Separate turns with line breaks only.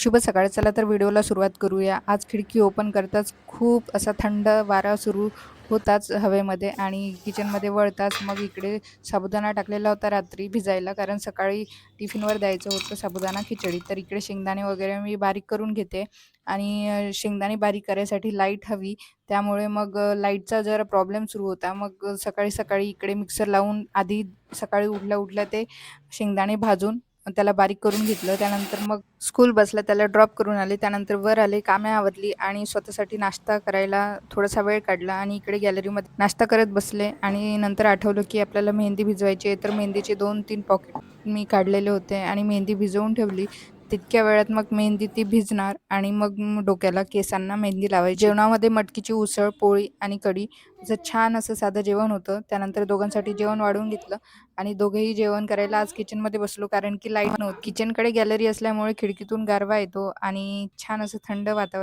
शुभ सकाळ. चला तर व्हिडिओला सुरुवात करूया. आज खिडकी ओपन करताच खूप असा थंड वारा सुरू होताच हवेमध्ये आणि किचनमध्ये वळताच मग इकडे साबुदाणा टाकलेला होता रात्री भिजायला, कारण सकाळी टिफिनवर द्यायचं होतं साबुदाणा खिचडी. तर इकडे शेंगदाणे वगैरे मी बारीक करून घेते आणि शेंगदाणे बारीक करायसाठी लाईट हवी. त्यामुळे मग लाईटचा जरा प्रॉब्लेम सुरू होता. मग सकाळी-सकाळी इकडे मिक्सर लावून आधी सकाळी उठल्या-उठल्या ते शेंगदाणे भाजून त्याला बारीक करून घेतलं. त्यानंतर मग स्कूल बसला, त्याला ड्रॉप करून आले. त्यानंतर वर आले, कामे आवरली आणि स्वतःसाठी नाश्ता करायला थोडासा वेळ काढला आणि इकडे गॅलरीमध्ये नाश्ता करत बसले आणि नंतर आठवलं की आपल्याला मेहंदी भिजवायची आहे. तर मेहंदीचे 2-3 पॉकेट मी काढलेले होते आणि मेहंदी भिजवून ठेवली. तितक्या वेळात मग मेहंदी ती भिजणार आणि मग डोक्याला, केसांना मेहंदी लावायची. जेवणामध्ये मटकीची उसळ, पोळी आणि कढी असं छान असं साधं जेवण होतं. त्यानंतर दोघांसाठी जेवण वाढवून घेतलं आणि दोघेही जेवण करायला आज किचनमध्ये बसलो, कारण की लाईट नव्हती. किचनकडे गॅलरी असल्यामुळे खिडकीतून गारवा येतो आणि छान असं थंड वातावरण